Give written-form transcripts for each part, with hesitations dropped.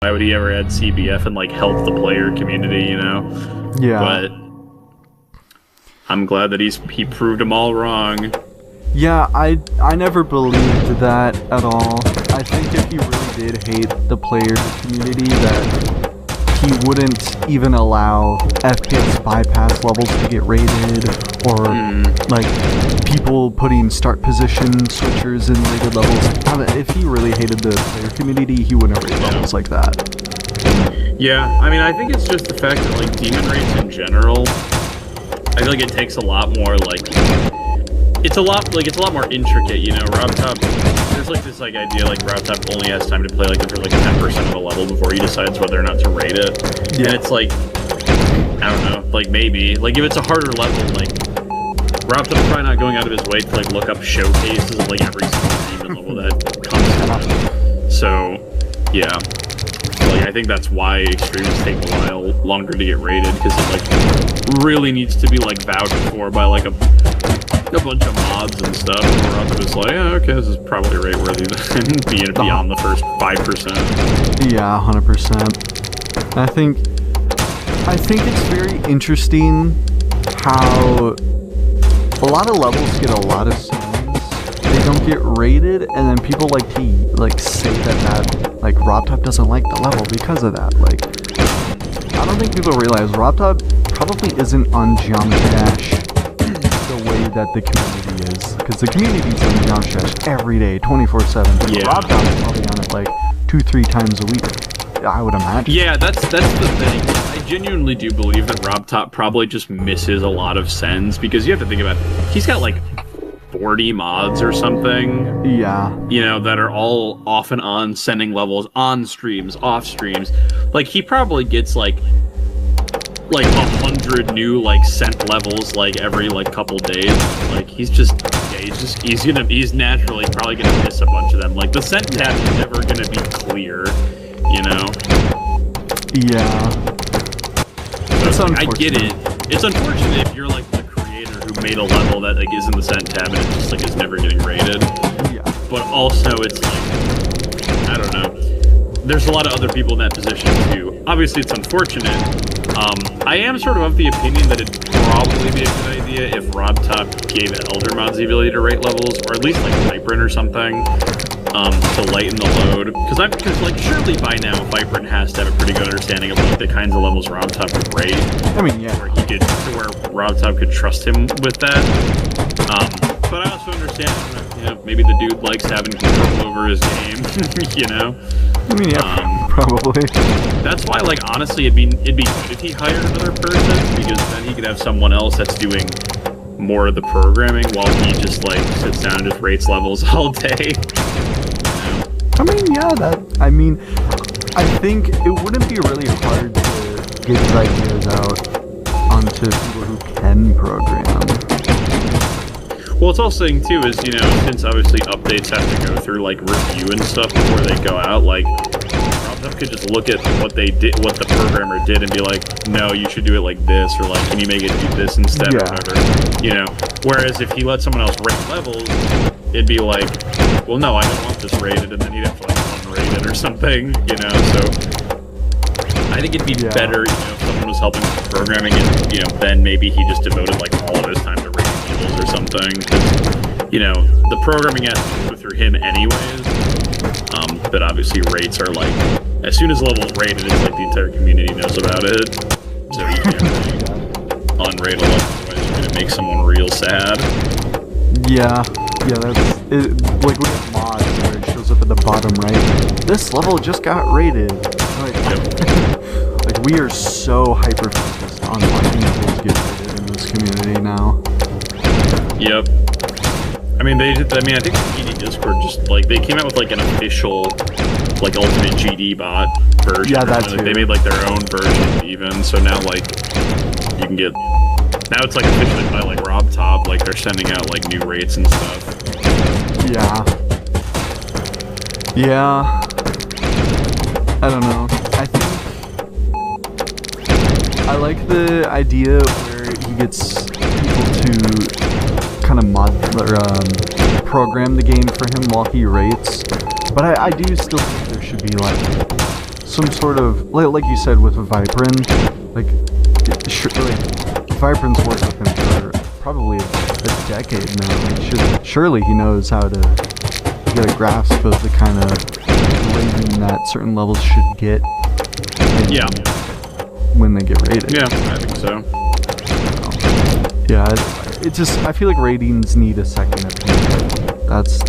why would he ever add CBF and like help the player community, you know? Yeah. But I'm glad that he proved them all wrong. Yeah, I never believed that at all. I think if he really did hate the player community, that he wouldn't even allow FPS bypass levels to get rated, or like people putting start position switchers in rated levels. If he really hated the player community, he wouldn't rate levels like that. Yeah, I mean, I think it's just the fact that like demon rates in general, I feel like it takes a lot more like it's a lot more intricate, you know. RobTop, there's like this like idea like RobTop only has time to play like the first like 10% of a level before he decides whether or not to rate it. Yeah. And it's like, I don't know, like maybe like if it's a harder level, like RobTop's probably not going out of his way to like look up showcases of like every single demon level that comes out. So yeah, like I think that's why extremes take a while longer to get rated, because it like really needs to be like vouched for by like a bunch of mods and stuff, and we're up just like, yeah, okay, this is probably rate worthy than being beyond the first 5%. Yeah, 100%. I think it's very interesting how a lot of levels get a lot of scenes, they don't get rated, and then people like to like say that like RobTop doesn't like the level because of that. Like, I don't think people realize RobTop probably isn't on Geometry Dash the way that the community is, because the community is on Geometry Dash every day, 24/7. Yeah. RobTop is probably on it like 2-3 times a week, I would imagine. Yeah, that's the thing. I genuinely do believe that RobTop probably just misses a lot of sends, because you have to think about it. He's got like 40 mods or something. Yeah. You know, that are all off and on sending levels on streams, off streams. Like he probably gets like 100 new like sent levels like every like couple days. Like he's naturally probably gonna miss a bunch of them. Like the sent tab is never gonna be clear, you know? Yeah. So like, I get it. It's unfortunate if you're like the creator who made a level that like is in the sent tab and it just like is never getting rated. Yeah. But also it's like, I don't know. There's a lot of other people in that position too. Obviously it's unfortunate. I am sort of the opinion that it'd probably be a good idea if RobTop gave Elder mods the ability to rate levels, or at least like Vibrant or something, to lighten the load. Because like surely by now Vibrant has to have a pretty good understanding of like the kinds of levels RobTop would rate. I mean, yeah. Where RobTop could trust him with that. But I also understand, you know, maybe the dude likes having control over his game, you know? I mean, yeah, probably. That's why, like, honestly, it'd be good if he hired another person, because then he could have someone else that's doing more of the programming while he just, like, sits down and just rates levels all day. I mean, yeah, I think it wouldn't be really hard to get his ideas out onto people who can program. Well, it's all saying too is, you know, since obviously updates have to go through like review and stuff before they go out, like RobTop could just look at what they did, what the programmer did, and be like, no, you should do it like this, or like, can you make it do this instead, or whatever, you know. Whereas if he let someone else rate levels, it'd be like, well, no, I don't want this rated, and then he'd have to like unrate it or something, you know. So I think it'd be better, you know, if someone was helping with the programming, and you know, then maybe he just devoted like all of his time to rating levels or something, because you know the programming has to go through him anyways. But obviously rates are like, as soon as a level's rated, it's like the entire community knows about it, so you can't really unrate a level, otherwise you're gonna make someone real sad. Yeah, that's it. Like we have mods where it shows up at the bottom right, this level just got rated. Like we are so hyper focused on watching levels get rated in this community now. Yep. I mean, I think the GD Discord just, like, they came out with, like, an official, like, ultimate GD bot version. Yeah, that too. Like, they made, like, their own version, even, so now, like, you can get, now it's, like, officially by, like, RobTop, like, they're sending out, like, new rates and stuff. Yeah. Yeah. I don't know. I like the idea where he gets people to kind of program the game for him while he rates, but I do still think there should be like some sort of like you said with Viprin, like Viprin's worked with him for probably a decade now. Surely he knows how to get a grasp of the kind of rating that certain levels should get. Yeah. When they get rated. Yeah, I think so. Yeah, it just, I feel like ratings need a second opinion. That's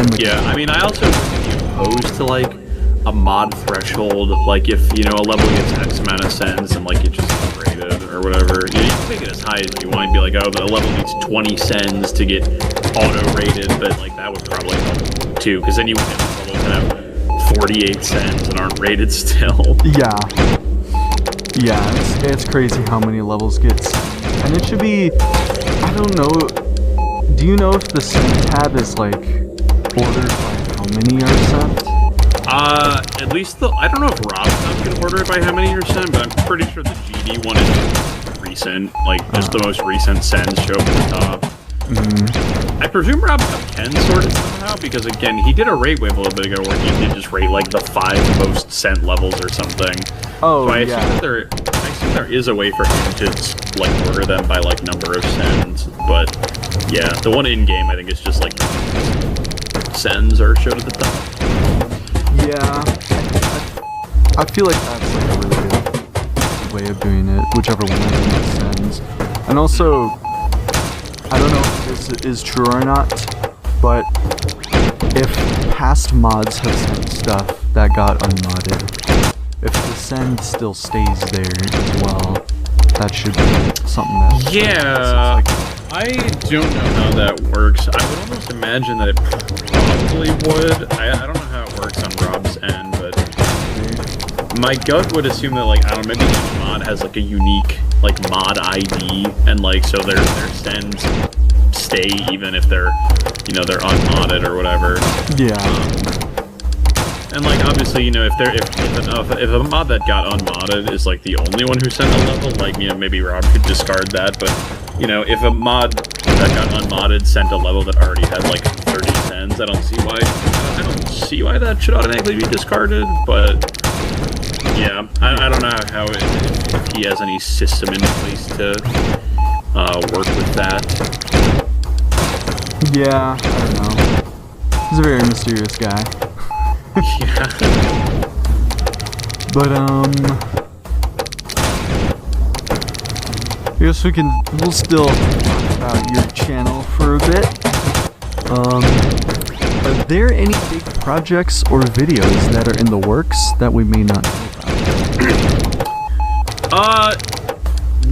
and yeah, I mean, I also wouldn't be opposed to like a mod threshold, like if, you know, a level gets X amount of cents and like it just gets rated or whatever. You know, you can make it as high as you want and be like, oh, the level needs 20 cents to get auto-rated, but like that would probably help too, because then you would have levels that have 48 cents and aren't rated still. Yeah, it's crazy how many levels get sent. And it should be, I don't know, do you know if the send tab is like ordered by how many are sent? At least I don't know if Rob's can order it by how many are sent, but I'm pretty sure the GD one is recent, like just the most recent sends show up at the top. I presume Rob can sort it somehow, because again, he did a rate wave a little bit ago where he did just rate like the 5 most sent levels or something. Oh, so I yeah. assume there is a way for him to like order them by like number of sends, but yeah, the one in game I think is just like sends are showed at the top. Yeah, I feel like that's like a really good way of doing it, whichever one of them sends. And also, I don't know if this is true or not, but if past mods have sent stuff that got unmodded, if the send still stays there as well, that should be something that... Yeah, I don't know how that works. I would almost imagine that it probably would. I don't know how it works on Rob's end, but my gut would assume that, like, I don't know, maybe each mod has like a unique like mod ID, and like so their sends stay even if they're, you know, they're unmodded or whatever. Yeah. And like obviously, you know, if a mod that got unmodded is like the only one who sent a level, like, you know, maybe Rob could discard that. But you know, if a mod that got unmodded sent a level that already had like 30 cents, I don't see why that should automatically be discarded. But yeah, I don't know how if he has any system in place to work with that. Yeah, I don't know. He's a very mysterious guy. Yeah. But I guess we'll still talk about your channel for a bit. Are there any big projects or videos that are in the works that we may not know about?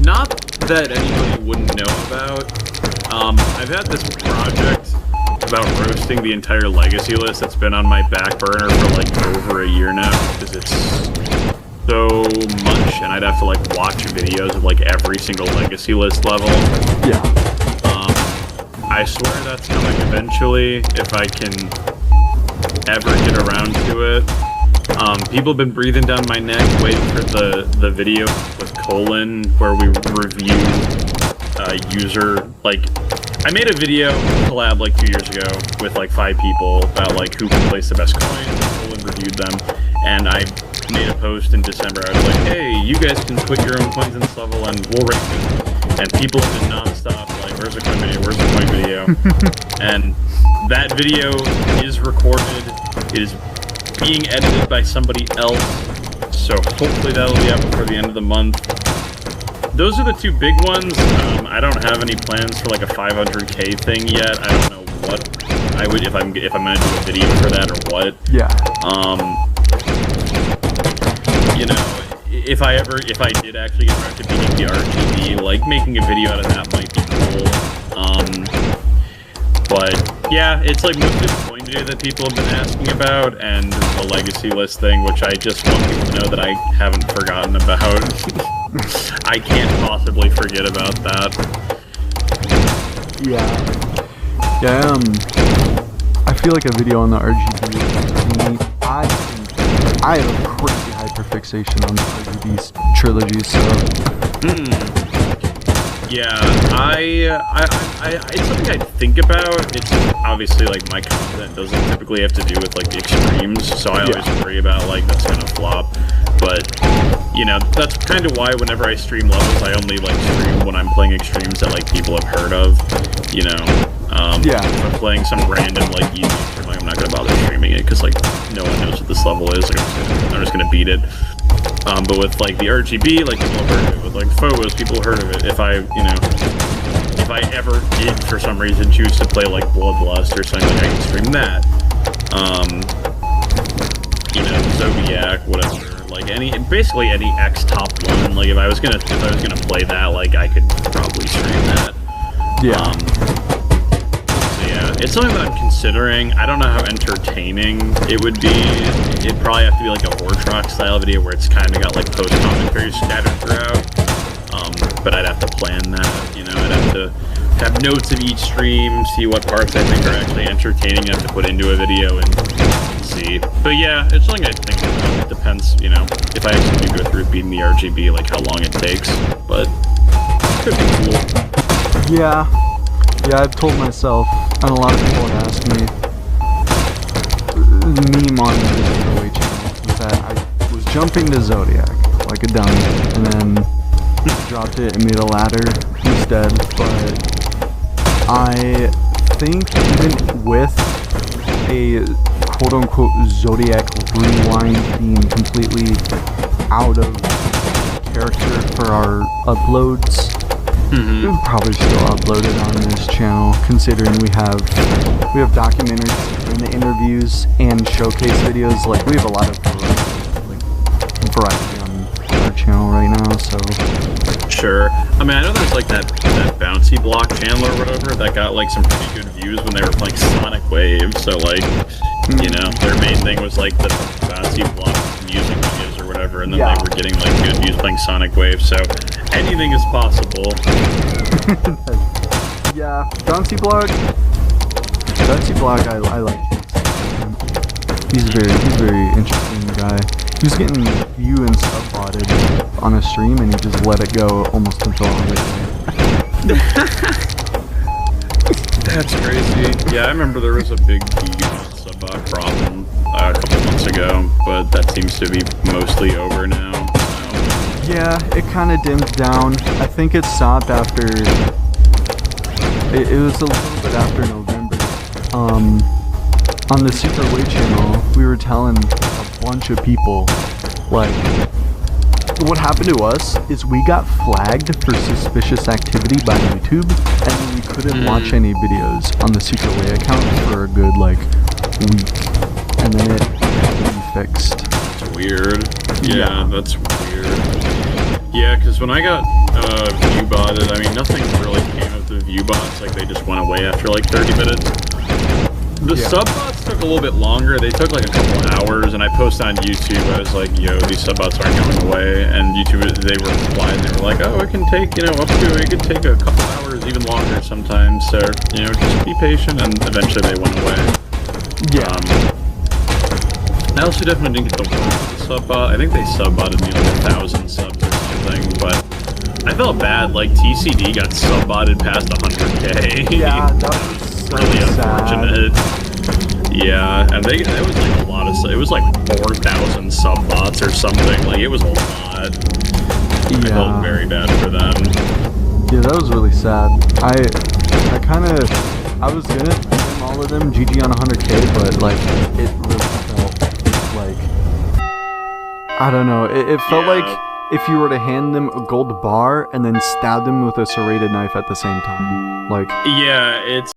Not that anybody wouldn't know about. I've had this project about roasting the entire legacy list that's been on my back burner for like over a year now, because it's so much, and I'd have to like watch videos of like every single legacy list level. Yeah. I swear that's coming eventually, if I can ever get around to it. People have been breathing down my neck waiting for the video with Colin where we review user, like, I made a video collab like 2 years ago with like 5 people about like who can place the best coins. Colin reviewed them, and I made a post in December. I was like, hey, you guys can put your own coins in this level and we'll rate them. And people have been non-stop like, where's the coin video, where's the coin video? And that video is recorded, it is being edited by somebody else, so hopefully that'll be out before the end of the month. Those are the 2 big ones. I don't have any plans for like a 500k thing yet. I don't know what I would, if I'm gonna do a video for that or what. Yeah. You know, if I did actually get around to beating the RGB, like making a video out of that might be cool. But yeah, it's like mostly the coin video that people have been asking about, and the legacy list thing, which I just want people to know that I haven't forgotten about. I can't possibly forget about that. Yeah. Yeah, I feel like a video on the RGB thing, I have a crazy hyperfixation on the RGB trilogy, so... Yeah, it's something I think about. It's obviously like my content doesn't typically have to do with like the extremes, so I always worry about like that's gonna flop. But you know, that's kind of why whenever I stream levels, I only like stream when I'm playing extremes that like people have heard of. You know, if I'm playing some random like easy extreme, like I'm not gonna bother streaming it because like no one knows what this level is. Like, I'm just gonna beat it. But with like the RGB, like people have heard of it. With like Phobos, people heard of it. If I ever did for some reason choose to play like Bloodlust or something, like I can stream that. You know, Zodiac, whatever. Like basically any X top one. Like if I was gonna play that, like I could probably stream that. Yeah. It's something that I'm considering. I don't know how entertaining it would be. It'd probably have to be like a Hortrock style video where it's kind of got like post commentary scattered throughout. But I'd have to plan that. You know, I'd have to have notes of each stream, see what parts I think are actually entertaining enough to put into a video and see. But yeah, it's something I think about. It depends, you know, if I actually go through beating the RGB, like how long it takes. But it could be cool. Yeah, I've told myself, and a lot of people have asked me, the meme on the giveaway channel was that I was jumping to Zodiac like a dummy, and then dropped it and made a ladder instead. But I think even with a quote-unquote Zodiac rewind being completely out of character for our uploads, we would probably still upload it on this channel, considering we have documentaries and interviews and showcase videos. Like we have a lot of variety on our channel right now. So sure. I mean, I know there's like that bouncy block channel or whatever that got like some pretty good views when they were playing Sonic Wave. So like, you know, their main thing was like the bouncy block music videos or whatever, and then they were getting like good views playing Sonic Wave. So anything is possible. Yeah, bouncy block, I like. He's a very interesting guy. He was getting view and sub botted on a stream, and he just let it go almost until 100. That's crazy. Yeah, I remember there was a big sub problem a couple months ago, but that seems to be mostly over now. So. Yeah, it kind of dimmed down. I think it stopped after. It was a little bit after November. On the Secret Way channel, we were telling a bunch of people, like, what happened to us is we got flagged for suspicious activity by YouTube, and then we couldn't watch any videos on the Secret Way account for a good, like, week. And then it fixed. That's weird. Yeah, that's weird. Yeah, because when I got view botted, I mean, nothing really came of the view bots. Like, they just went away after like 30 minutes. The sub bots took a little bit longer. They took like a couple hours, and I posted on YouTube. I was like, "Yo, these sub bots aren't going away." And YouTube, they were replying. They were like, "Oh, it can take, you know, it could take a couple hours, even longer sometimes. So, you know, just be patient." And eventually, they went away. Yeah. I also definitely didn't get the one for the sub bot. I think they sub botted me like 1,000 subs or something, but I felt bad. Like TCD got sub botted past 100K. Yeah, that was really unfortunate. Yeah, and it was like a lot of, it was like 4,000 sub bots or something. Like it was a lot. I felt very bad for them. Yeah, that was really sad. I was gonna DM all of them GG on 100K, but like it really felt like, I don't know. It felt like if you were to hand them a gold bar and then stab them with a serrated knife at the same time. Like, yeah, it's